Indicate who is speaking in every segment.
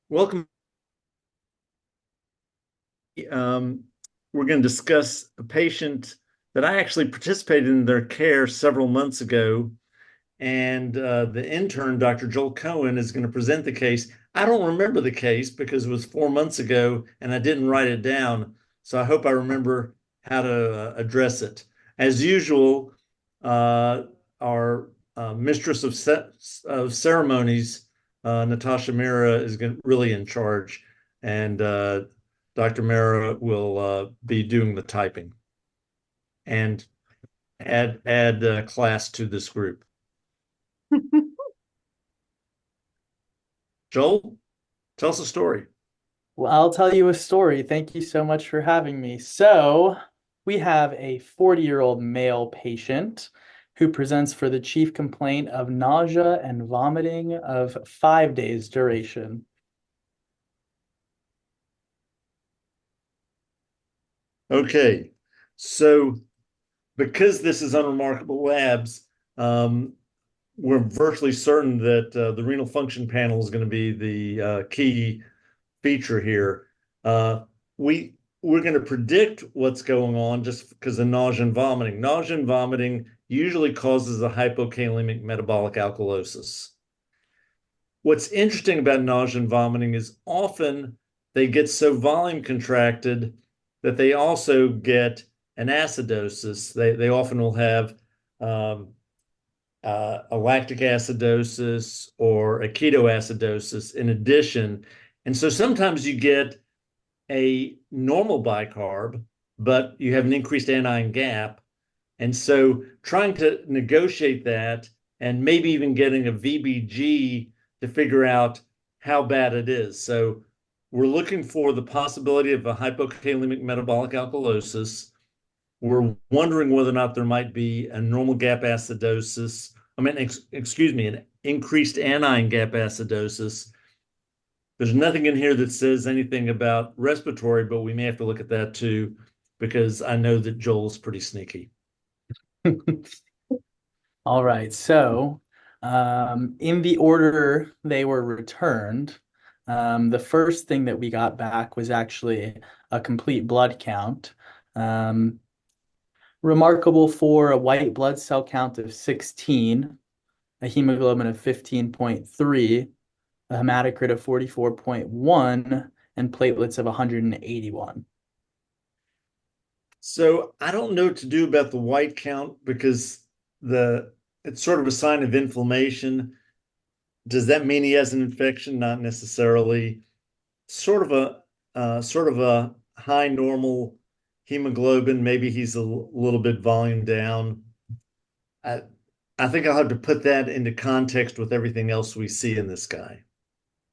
Speaker 1: Welcome. Um, we're going to discuss a patient that I actually participated in their care several months ago. And the intern, Dr. Joel Cohen, is going to present the case. I don't remember the case because it was 4 months ago and I didn't write it down. So I hope I remember how to address it. As usual, uh, our mistress of ceremonies, Natasha Mira, is really in charge. And Dr. Mara will be doing the typing and add class to this group. Joel, tell us a story.
Speaker 2: Well, I'll tell you a story. Thank you so much for having me. So, we have a 40-year-old male patient who presents for the chief complaint of nausea and vomiting of 5 days duration.
Speaker 1: Okay, so because this is unremarkable labs, um, we're virtually certain that the renal function panel is going to be the key feature here. Uh, we we're going to predict what's going on just because of nausea and vomiting. Nausea and vomiting usually causes a hypokalemic metabolic alkalosis. What's interesting about nausea and vomiting is often they get so volume contracted that they also get an acidosis. They often will have um, a lactic acidosis or a ketoacidosis in addition. And so sometimes you get a normal bicarb, but you have an increased anion gap. And so trying to negotiate that and maybe even getting a VBG to figure out how bad it is. So we're looking for the possibility of a hypokalemic metabolic alkalosis. We're wondering whether or not there might be a normal gap acidosis. Excuse me, an increased anion gap acidosis. There's nothing in here that says anything about respiratory, but we may have to look at that too, because I know that Joel's pretty sneaky.
Speaker 2: All right, so in the order they were returned, the first thing that we got back was actually a complete blood count. Um, Remarkable for a white blood cell count of 16, a hemoglobin of 15.3, a hematocrit of 44.1, and platelets of 181.
Speaker 1: So I don't know what to do about the white count because the it's sort of a sign of inflammation. Does that mean he has an infection? Not necessarily. Sort of a high normal hemoglobin. Maybe he's a little bit volume down. I I think I'll have to put that into context with everything else we see in this guy.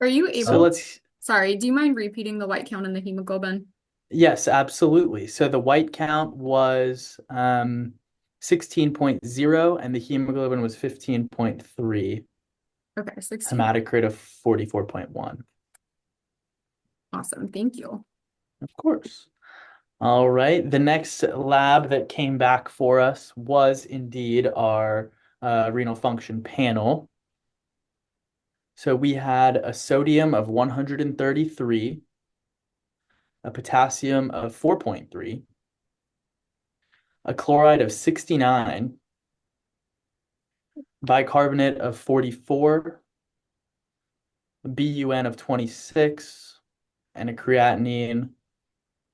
Speaker 3: Are you
Speaker 2: So
Speaker 3: able,
Speaker 2: let's,
Speaker 3: sorry, do you mind repeating the white count and the hemoglobin?
Speaker 2: yes, absolutely. So the white count was 16.0 and the hemoglobin was 15.3,
Speaker 3: Okay, 16.
Speaker 2: hematocrit of 44.1.
Speaker 3: Awesome. Thank you.
Speaker 2: Of course. All right. The next lab that came back for us was indeed our renal function panel. So we had a sodium of 133, a potassium of 4.3, a chloride of 69, bicarbonate of 44, a BUN of 26, and a creatinine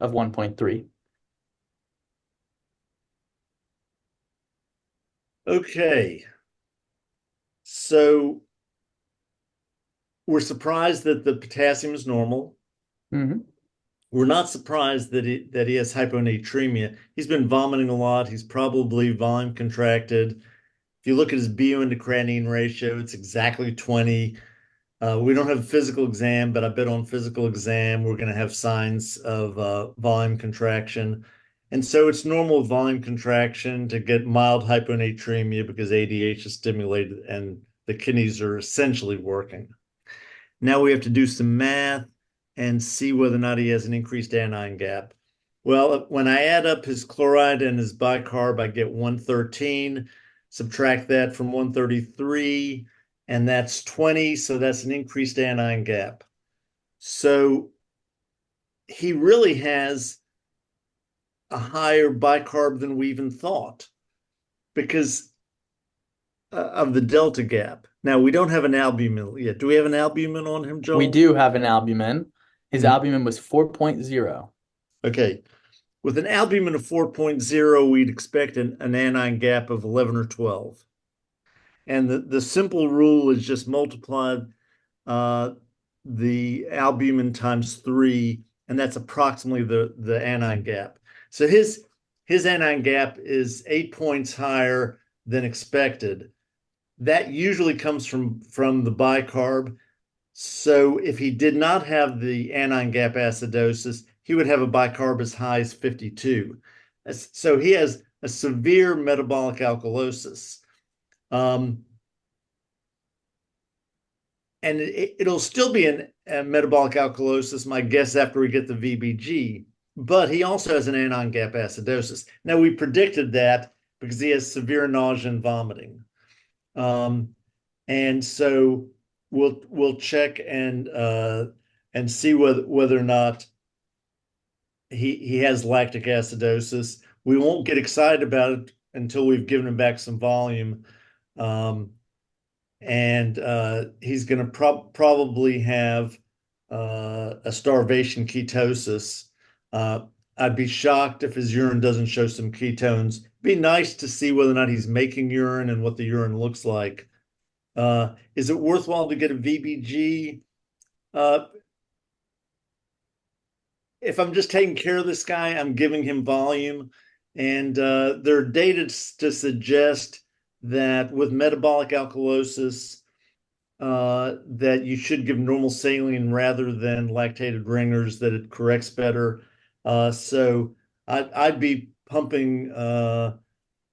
Speaker 2: of 1.3.
Speaker 1: Okay. So we're surprised that the potassium is normal.
Speaker 2: Mm-hmm.
Speaker 1: We're not surprised that he has hyponatremia. He's been vomiting a lot. He's probably volume contracted. If you look at his BUN to creatinine ratio, it's exactly 20. We don't have a physical exam, but I bet on physical exam we're going to have signs of volume contraction. And so it's normal volume contraction to get mild hyponatremia because ADH is stimulated and the kidneys are essentially working. Now we have to do some math and see whether or not he has an increased anion gap. Well, when I add up his chloride and his bicarb, I get 113. Subtract that from 133, and that's 20. So that's an increased anion gap. So he really has a higher bicarb than we even thought because of the delta gap. Now, we don't have an albumin yet. Do we have an albumin on him,
Speaker 2: We
Speaker 1: Joel?
Speaker 2: do have an albumin. His
Speaker 1: Mhm.
Speaker 2: albumin was 4.0.
Speaker 1: Okay. With an albumin of 4.0, we'd expect an anion gap of 11 or 12. And the simple rule is just multiply uh, the albumin times 3, and that's approximately the anion gap. So his anion gap is 8 points higher than expected. That usually comes from the bicarb. So if he did not have the anion-gap acidosis, he would have a bicarb as high as 52. So he has a severe metabolic alkalosis. Um, and it'll still be a metabolic alkalosis, my guess, after we get the VBG. But he also has an anion-gap acidosis. Now, we predicted that because he has severe nausea and vomiting. And so we'll check and see whether or not he has lactic acidosis. We won't get excited about it until we've given him back some volume. Um, and he's going to probably have a starvation ketosis. I'd be shocked if his urine doesn't show some ketones. Be nice to see whether or not he's making urine and what the urine looks like. Is it worthwhile to get a VBG? Uh, if I'm just taking care of this guy, I'm giving him volume. And there are data to suggest that with metabolic alkalosis, that you should give normal saline rather than lactated ringers, that it corrects better. So I'd be pumping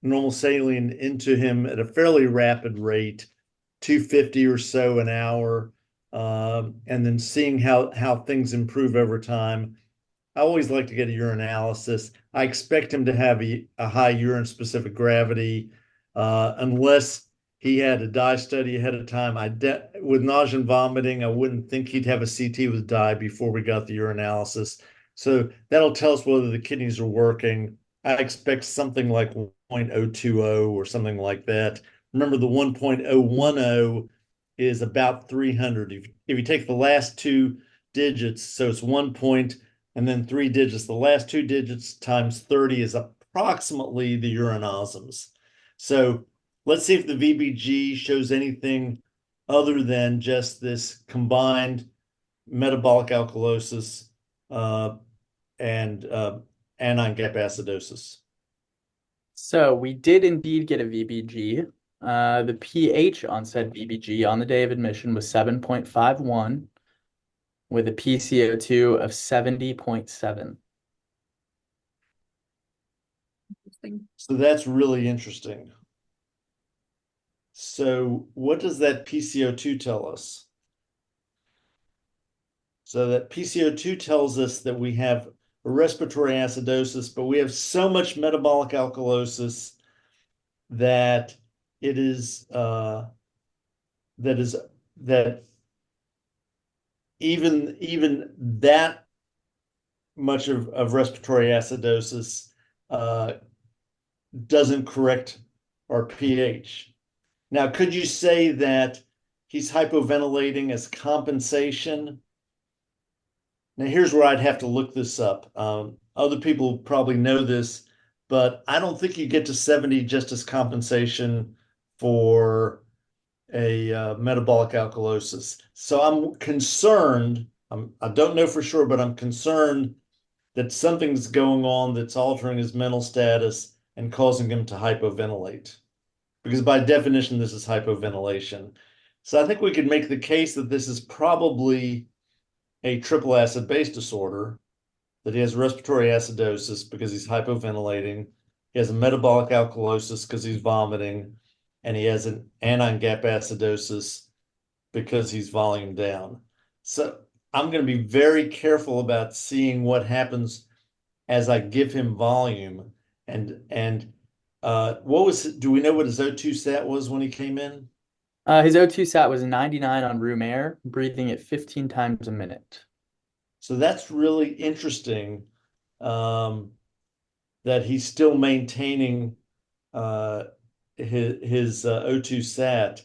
Speaker 1: normal saline into him at a fairly rapid rate, 250 or so an hour, and then seeing how things improve over time. I always like to get a urinalysis. I expect him to have a high urine specific gravity, unless he had a dye study ahead of time. With nausea and vomiting, I wouldn't think he'd have a CT with dye before we got the urinalysis. So that'll tell us whether the kidneys are working. I expect something like 1.020 or something like that. Remember, the 1.010 is about 300. If you take the last two digits, so it's 1 point and then 3 digits. The last 2 digits times 30 is approximately the urinosms. So let's see if the VBG shows anything other than just this combined metabolic alkalosis uh, and anion-gap acidosis.
Speaker 2: So we did indeed get a VBG. The pH on said VBG on the day of admission was 7.51 with a PCO2 of 70.7.
Speaker 3: Interesting.
Speaker 1: So that's really interesting. So what does that PCO2 tell us? So that PCO2 tells us that we have a respiratory acidosis, but we have so much metabolic alkalosis that it is that is that even that much of respiratory acidosis uh, doesn't correct our pH. Now, could you say that he's hypoventilating as compensation? Now, here's where I'd have to look this up. Other people probably know this, but I don't think you get to 70 just as compensation for a metabolic alkalosis. So I'm concerned. I don't know for sure, but I'm concerned that something's going on that's altering his mental status and causing him to hypoventilate. Because by definition, this is hypoventilation. So I think we could make the case that this is probably a triple acid base disorder, that he has respiratory acidosis because he's hypoventilating, he has a metabolic alkalosis because he's vomiting, and he has an anion-gap acidosis because he's volume down. So I'm going to be very careful about seeing what happens as I give him volume. And do we know what his O2 sat was when he came in?
Speaker 2: His O2 sat was 99 on room air, breathing at 15 times a minute.
Speaker 1: So that's really interesting, um, that he's still maintaining uh, his O2 sat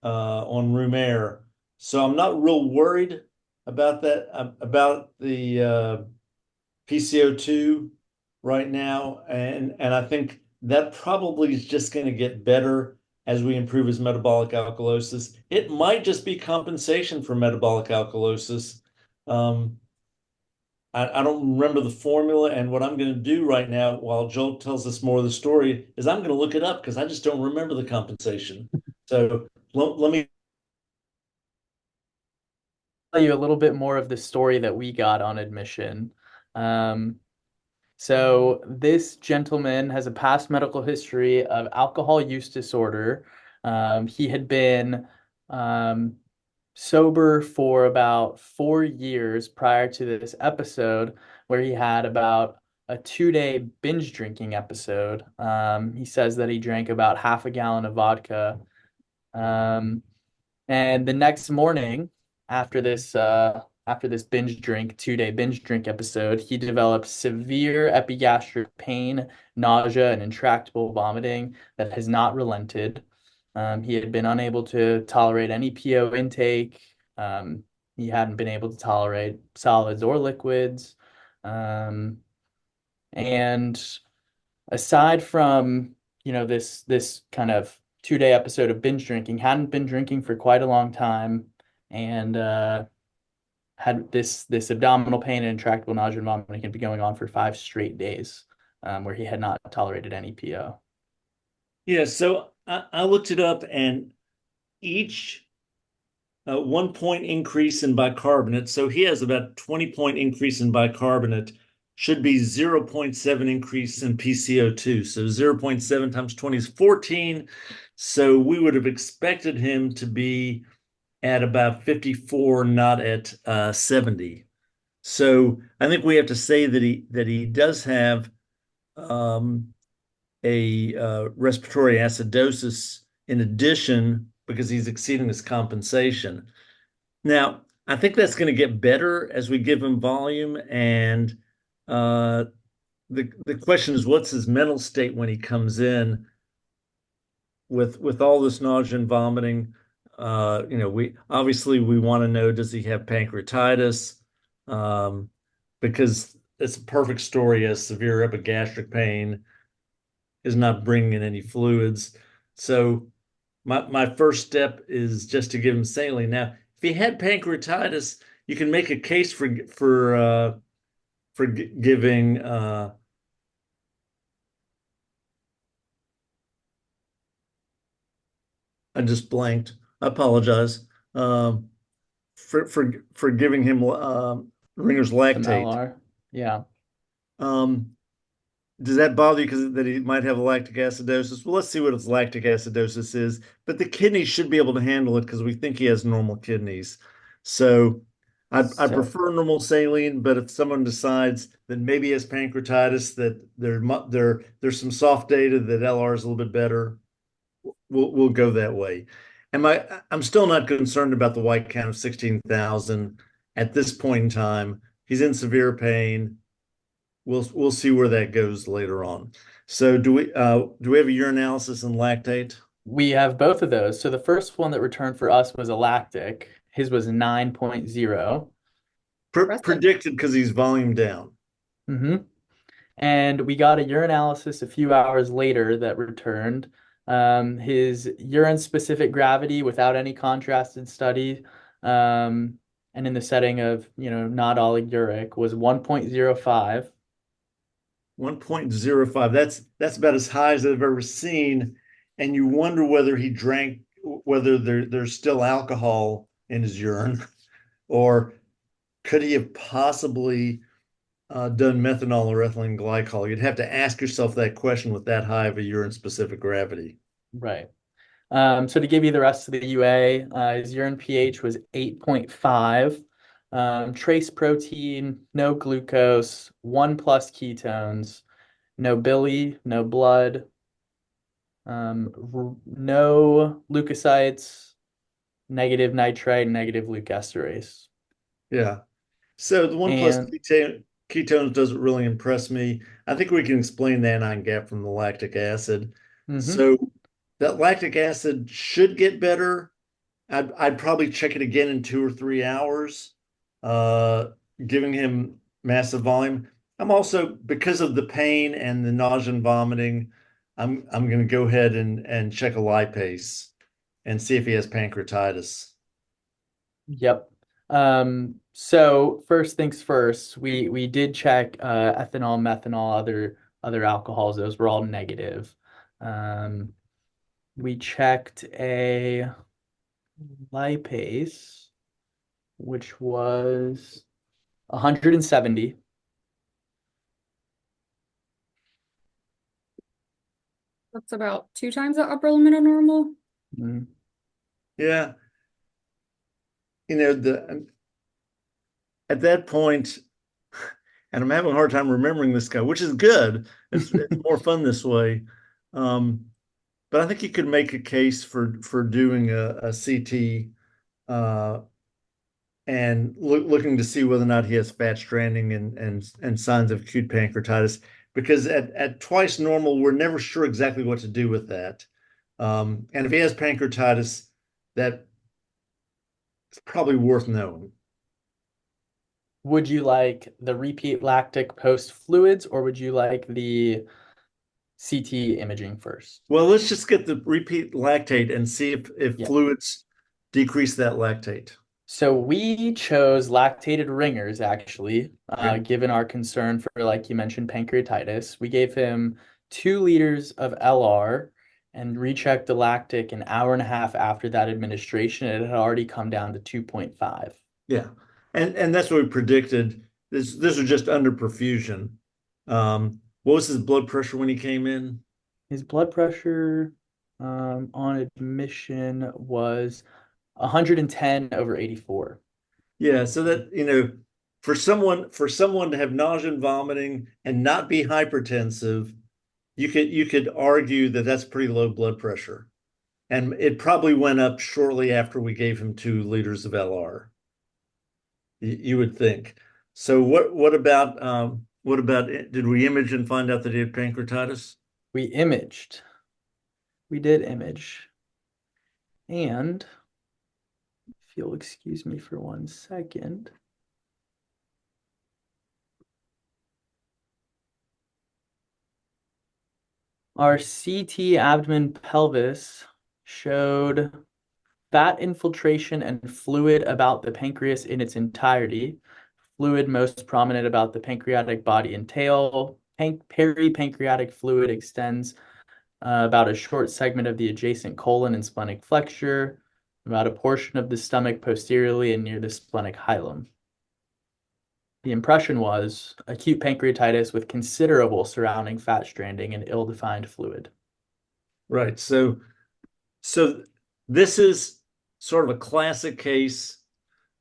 Speaker 1: on room air. So I'm not real worried about that, about the PCO2 right now, and I think that probably is just going to get better as we improve his metabolic alkalosis. It might just be compensation for metabolic alkalosis. Um, I don't remember the formula, and what I'm going to do right now, while Joel tells us more of the story, is I'm going to look it up because I just don't remember the compensation. So let me.
Speaker 2: Tell you a little bit more of the story that we got on admission. Um, so this gentleman has a past medical history of alcohol use disorder. He had been um, sober for about 4 years prior to this episode, where he had about a 2-day binge drinking episode. He says that he drank about half a gallon of vodka. Um, and the next morning, after this binge drink, 2-day binge drink episode, he developed severe epigastric pain, nausea, and intractable vomiting that has not relented. He had been unable to tolerate any PO intake. He hadn't been able to tolerate solids or liquids. Um, and aside from, this kind of 2-day episode of binge drinking, hadn't been drinking for quite a long time, and had this abdominal pain and intractable nausea and vomiting had been going on for 5 straight days, where he had not tolerated any PO.
Speaker 1: Yeah, so I looked it up, and each 1 point increase in bicarbonate, so he has about 20-point increase in bicarbonate, should be 0.7 increase in PCO2. So 0.7 times 20 is 14. So we would have expected him to be at about 54, not at 70. So I think we have to say that he does have um, a respiratory acidosis in addition because he's exceeding his compensation. Now, I think that's going to get better as we give him volume. And uh, the question is, what's his mental state when he comes in with all this nausea and vomiting? We obviously we want to know, does he have pancreatitis? Um, because it's a perfect story as severe epigastric pain is not bringing in any fluids. So my first step is just to give him saline. Now, if he had pancreatitis, you can make a case for giving I just blanked. I apologize. Um, for giving him Ringer's
Speaker 2: Some
Speaker 1: lactate.
Speaker 2: LR. Yeah.
Speaker 1: Um, Does that bother you because that he might have a lactic acidosis? Well, let's see what his lactic acidosis is. But the kidneys should be able to handle it because we think he has normal kidneys. So I
Speaker 2: So
Speaker 1: prefer normal saline, but if someone decides that maybe he has pancreatitis, that there's some soft data that LR is a little bit better, we'll go that way. I'm still not concerned about the white count of 16,000 at this point in time. He's in severe pain. We'll see where that goes later on. So do we have a urinalysis and lactate?
Speaker 2: we have both of those. So the first one that returned for us was a lactic. His was 9.0.
Speaker 3: Impressive.
Speaker 1: Predicted because he's volume down.
Speaker 2: Mm-hmm. And we got a urinalysis a few hours later that returned. His urine specific gravity without any contrasted study, and in the setting of, not oliguric, was 1.05.
Speaker 1: 1.05. That's about as high as I've ever seen. And you wonder whether he drank, whether there's still alcohol in his urine, or could he have possibly done methanol or ethylene glycol? You'd have to ask yourself that question with that high of a urine specific gravity.
Speaker 2: Right. So to give you the rest of the UA, his urine pH was 8.5. Trace protein, no glucose, 1+ ketones, no bili, no blood, no leukocytes, negative nitrite, negative leukosterase.
Speaker 1: Yeah. So the one plus
Speaker 2: And
Speaker 1: ketones doesn't really impress me. I think we can explain the anion gap from the lactic acid.
Speaker 2: mhm,
Speaker 1: So that lactic acid should get better. I'd probably check it again in 2 or 3 hours, uh, giving him massive volume. I'm also, because of the pain and the nausea and vomiting, I'm going to go ahead and check a lipase and see if he has pancreatitis.
Speaker 2: yep. So first things first, we did check ethanol, methanol, other alcohols. Those were all negative. Um, we checked a lipase, which was 170.
Speaker 3: That's about 2 times the upper limit of normal.
Speaker 2: Mm.
Speaker 1: Yeah, the at that point, and I'm having a hard time remembering this guy, which is good. It's more fun this way. Um, but I think you could make a case for doing a CT uh, and looking to see whether or not he has fat stranding and signs of acute pancreatitis. Because at twice normal, we're never sure exactly what to do with that. And if he has pancreatitis, that's probably worth knowing.
Speaker 2: Would you like the repeat lactic post fluids, or would you like the CT imaging first?
Speaker 1: Well, let's just get the repeat lactate and see if
Speaker 2: Yeah.
Speaker 1: fluids decrease that lactate.
Speaker 2: So we chose lactated ringers, actually,
Speaker 1: Okay.
Speaker 2: given our concern for, like you mentioned, pancreatitis. We gave him 2 liters of LR and rechecked the lactic an hour and a half after that administration. It had already come down to 2.5.
Speaker 1: Yeah. And that's what we predicted. This was just under perfusion. What was his blood pressure when he came in?
Speaker 2: His blood pressure on admission was 110 over 84.
Speaker 1: Yeah, so that, for someone to have nausea and vomiting and not be hypertensive, you could argue that that's pretty low blood pressure. And it probably went up shortly after we gave him 2 liters of LR. You would think. So what about did we image and find out that he had pancreatitis?
Speaker 2: We imaged. We did image. And if you'll excuse me for 1 second. Our CT abdomen pelvis showed fat infiltration and fluid about the pancreas in its entirety. Fluid most prominent about the pancreatic body and tail. Peripancreatic fluid extends about a short segment of the adjacent colon and splenic flexure, about a portion of the stomach posteriorly and near the splenic hilum. The impression was acute pancreatitis with considerable surrounding fat stranding and ill-defined fluid.
Speaker 1: Right. So this is sort of a classic case.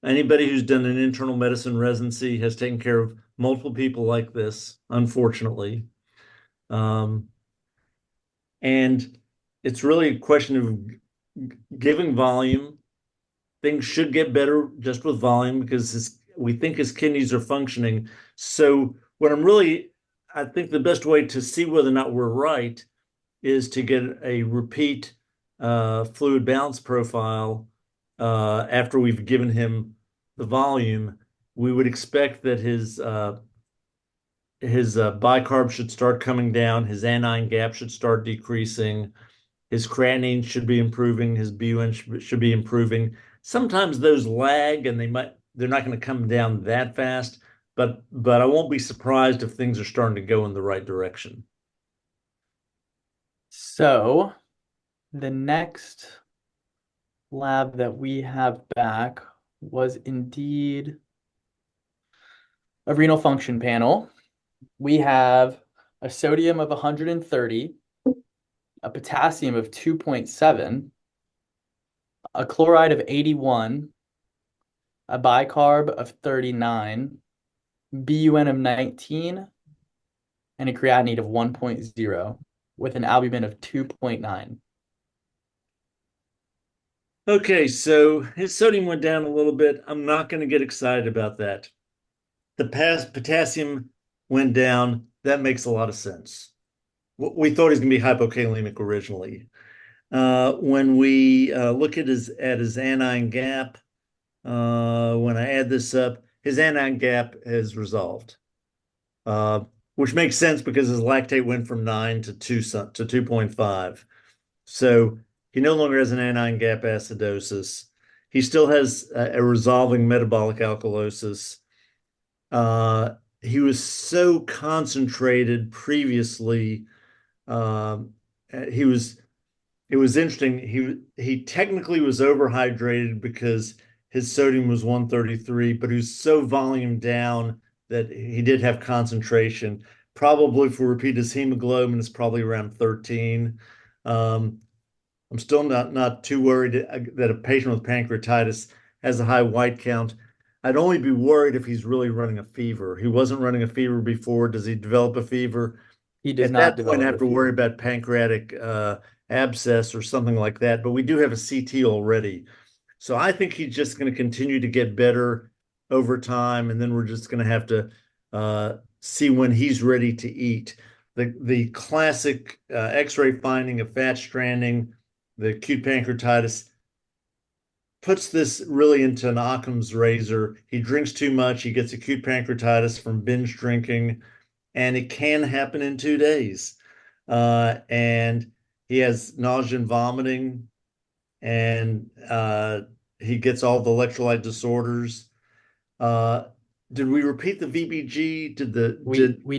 Speaker 1: Anybody who's done an internal medicine residency has taken care of multiple people like this, unfortunately. Um, and it's really a question of giving volume. Things should get better just with volume because we think his kidneys are functioning. So I think the best way to see whether or not we're right is to get a repeat fluid balance profile after we've given him the volume. We would expect that his bicarb should start coming down, his anion gap should start decreasing, his creatinine should be improving, his BUN should be improving. Sometimes those lag and they're not going to come down that fast, but I won't be surprised if things are starting to go in the right direction.
Speaker 2: So the next lab that we have back was indeed a renal function panel. We have a sodium of 130, a potassium of 2.7, a chloride of 81, a bicarb of 39, BUN of 19, and a creatinine of 1.0 with an albumin of 2.9.
Speaker 1: Okay, so his sodium went down a little bit. I'm not going to get excited about that. the past potassium went down. That makes a lot of sense. We thought he was going to be hypokalemic originally. When we look at his anion gap, when I add this up, his anion gap has resolved, uh, which makes sense because his lactate went from 9 to 2.5. So he no longer has an anion-gap acidosis. He still has a resolving metabolic alkalosis. He was so concentrated previously. Um, he was it was interesting. He technically was overhydrated because his sodium was 133, but he was so volume down that he did have concentration. Probably if we repeat his hemoglobin, it's probably around 13. Um, I'm still not too worried that a patient with pancreatitis has a high white count. I'd only be worried if he's really running a fever. He wasn't running a fever before. Does he develop a fever?
Speaker 2: He does
Speaker 1: At that
Speaker 2: not
Speaker 1: point, I
Speaker 2: develop
Speaker 1: have
Speaker 2: a
Speaker 1: to worry
Speaker 2: fever.
Speaker 1: about pancreatic abscess or something like that. But we do have a CT already. So I think he's just going to continue to get better over time, and then we're just going to have to see when he's ready to eat. The classic X-ray finding of fat stranding, the acute pancreatitis, puts this really into an Occam's razor. He drinks too much, he gets acute pancreatitis from binge drinking, and it can happen in 2 days. And he has nausea and vomiting, and he gets all the electrolyte disorders. Uh, did we repeat the VBG?
Speaker 2: We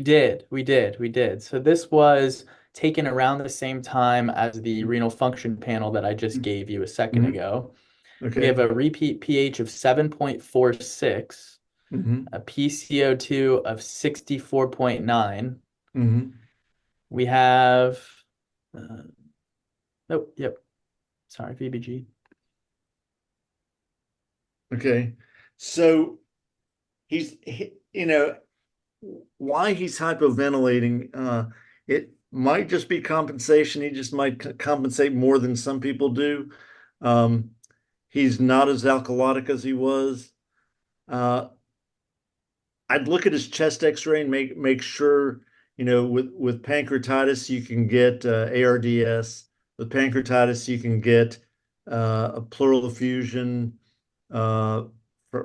Speaker 2: did. So this was taken around the same time as the renal function panel that I just gave you a second
Speaker 1: Mhm.
Speaker 2: ago. We have
Speaker 1: Okay.
Speaker 2: a repeat pH of 7.46,
Speaker 1: Hmm.
Speaker 2: a PCO2 of 64.9.
Speaker 1: Hmm.
Speaker 2: We have, uh, oh, yep, sorry, VBG.
Speaker 1: Okay. So you know, why he's hypoventilating, it might just be compensation. He just might compensate more than some people do. Um, he's not as alkalotic as he was. Uh, I'd look at his chest X-ray and make sure, with pancreatitis you can get ARDS. With pancreatitis you can get a pleural effusion uh,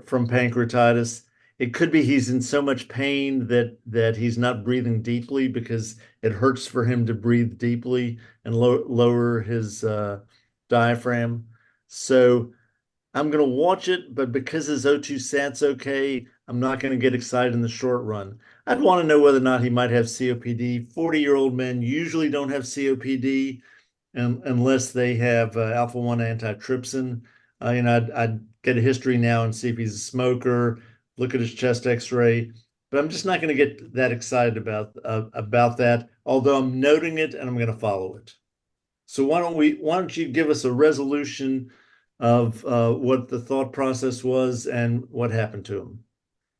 Speaker 1: from pancreatitis. It could be he's in so much pain that he's not breathing deeply because it hurts for him to breathe deeply and lower his diaphragm. So I'm going to watch it, but because his O2 sat's okay, I'm not going to get excited in the short run. I'd want to know whether or not he might have COPD. 40-year-old men usually don't have COPD unless they have alpha-1 antitrypsin. I'd get a history now and see if he's a smoker, look at his chest X-ray, but I'm just not going to get that excited about that, although I'm noting it and I'm going to follow it. So why don't you give us a resolution of what the thought process was and what happened to him?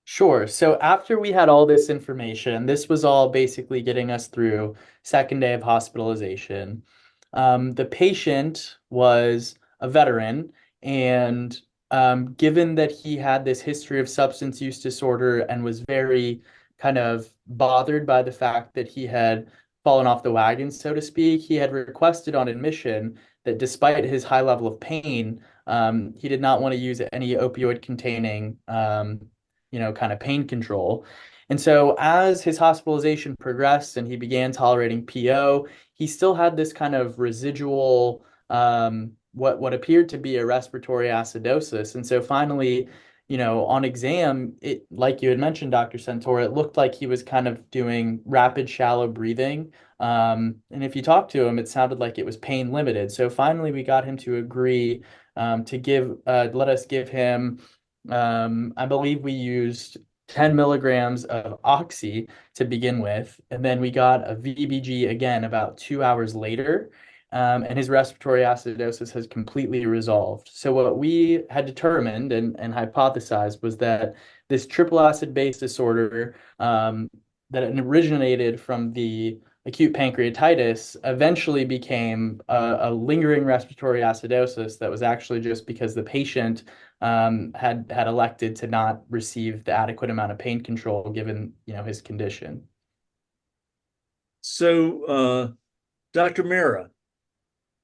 Speaker 2: Sure. So after we had all this information, this was all basically getting us through second day of hospitalization. The patient was a veteran, and given that he had this history of substance use disorder and was very kind of bothered by the fact that he had fallen off the wagon, so to speak, he had requested on admission that despite his high level of pain, he did not want to use any opioid containing kind of pain control. And so as his hospitalization progressed and he began tolerating PO, he still had this kind of residual what appeared to be a respiratory acidosis. And so finally, on exam, it like you had mentioned, Dr. Centaur, it looked like he was kind of doing rapid shallow breathing. And if you talked to him, it sounded like it was pain limited. So finally, we got him to agree to let us give him I believe we used 10 milligrams of oxy to begin with, and then we got a VBG again about 2 hours later, and his respiratory acidosis has completely resolved. So what we had determined and hypothesized was that this triple acid base disorder that it originated from the acute pancreatitis eventually became a lingering respiratory acidosis that was actually just because the patient had elected to not receive the adequate amount of pain control given, his condition.
Speaker 1: So, Dr. Mira,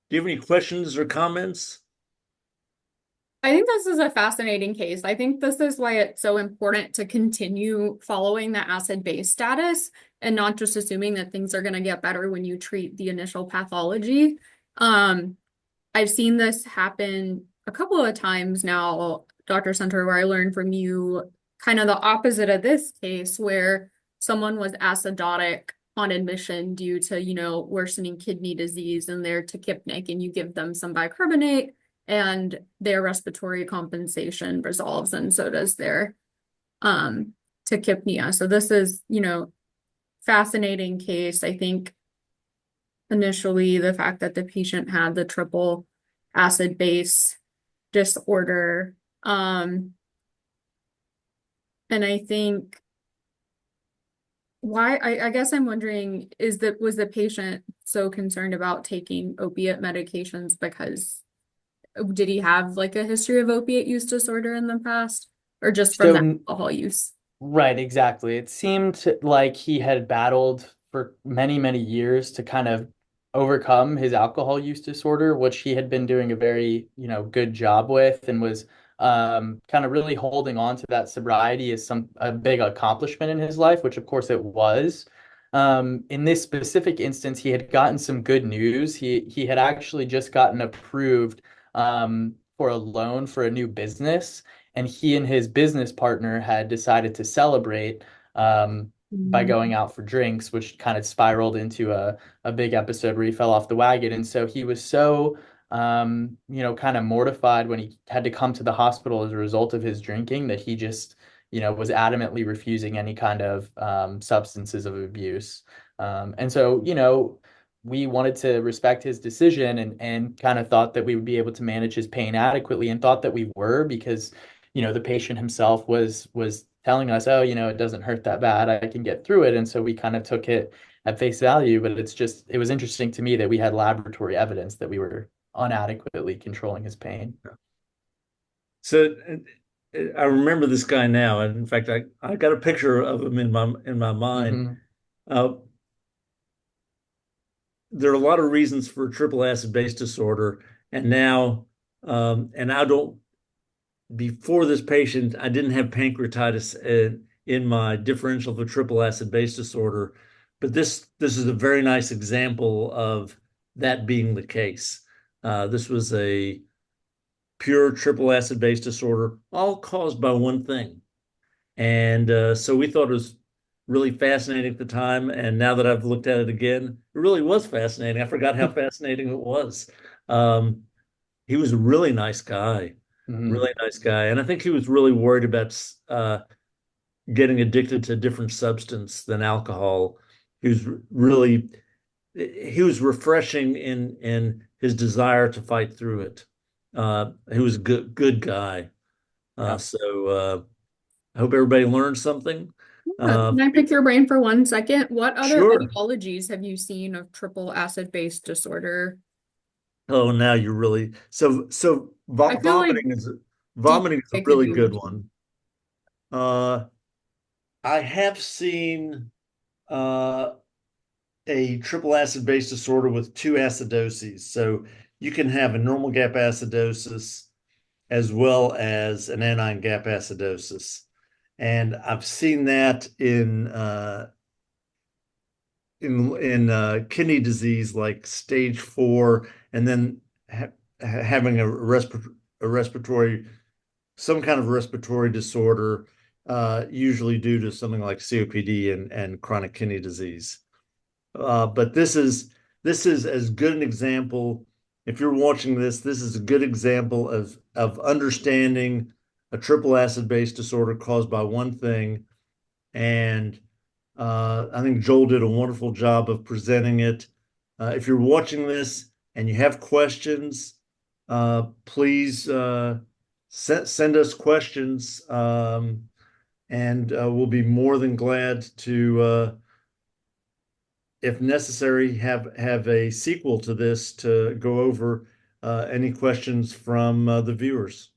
Speaker 1: do you have any questions or comments?
Speaker 3: I think this is a fascinating case. I think this is why it's so important to continue following the acid-base status and not just assuming that things are going to get better when you treat the initial pathology. Um, I've seen this happen a couple of times now, Dr. Center, where I learned from you kind of the opposite of this case, where someone was acidotic on admission due to, worsening kidney disease and they're tachypnic, and you give them some bicarbonate and their respiratory compensation resolves, and so does their tachypnea. So this is, fascinating case. I think initially the fact that the patient had the triple acid base disorder. And I think I guess I'm wondering, was the patient so concerned about taking opiate medications because did he have like a history of opiate use disorder in the past, or just from the
Speaker 2: So
Speaker 3: alcohol use?
Speaker 2: Right, exactly. It seemed like he had battled for many, many years to kind of overcome his alcohol use disorder, which he had been doing a very, good job with, and was kind of really holding on to that sobriety as a big accomplishment in his life, which of course it was. In this specific instance, he had gotten some good news. He had actually just gotten approved for a loan for a new business, and he and his business partner had decided to celebrate by
Speaker 3: Mm.
Speaker 2: going out for drinks, which kind of spiraled into a big episode where he fell off the wagon. And so he was so, kind of mortified when he had to come to the hospital as a result of his drinking that he just, was adamantly refusing any kind of substances of abuse. And so, we wanted to respect his decision, and kind of thought that we would be able to manage his pain adequately, and thought that we were, because the patient himself was telling us, oh, it doesn't hurt that bad, I can get through it. And so we kind of took it at face value. But it was interesting to me that we had laboratory evidence that we were inadequately controlling his pain.
Speaker 1: So, I remember this guy now, and in fact, I got a picture of him in my mind.
Speaker 2: Hmm.
Speaker 1: Uh, there are a lot of reasons for triple acid base disorder, and now, and I don't. Before this patient, I didn't have pancreatitis in my differential for triple acid base disorder, but this is a very nice example of that being the case. This was a pure triple acid base disorder, all caused by one thing. And so we thought it was really fascinating at the time. And now that I've looked at it again, it really was fascinating. I forgot how fascinating it was. Um, he was a really nice guy,
Speaker 2: Hmm.
Speaker 1: really nice guy. And I think he was really worried about getting addicted to a different substance than alcohol. He was really, he was refreshing in his desire to fight through it. He was a good guy.
Speaker 2: Yeah.
Speaker 1: I hope everybody learned something.
Speaker 3: Can I pick your brain for 1 second? What other
Speaker 1: Sure.
Speaker 3: etiologies have you seen of triple acid base disorder?
Speaker 1: Oh, now you're really
Speaker 3: I feel like
Speaker 1: vomiting is a
Speaker 3: DEA could
Speaker 1: really
Speaker 3: be
Speaker 1: good
Speaker 3: one.
Speaker 1: one. Uh, I have seen uh, a triple acid base disorder with two acidoses. So you can have a normal gap acidosis as well as an anion gap acidosis. And I've seen that in kidney disease like stage 4, and then having a respiratory, some kind of respiratory disorder, usually due to something like COPD and chronic kidney disease. But this is as good an example. If you're watching this, this is a good example of understanding a triple acid base disorder caused by one thing. And I think Joel did a wonderful job of presenting it. If you're watching this and you have questions, please send us questions, and we'll be more than glad to if necessary, have a sequel to this to go over any questions from the viewers.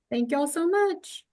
Speaker 3: Thank y'all so much.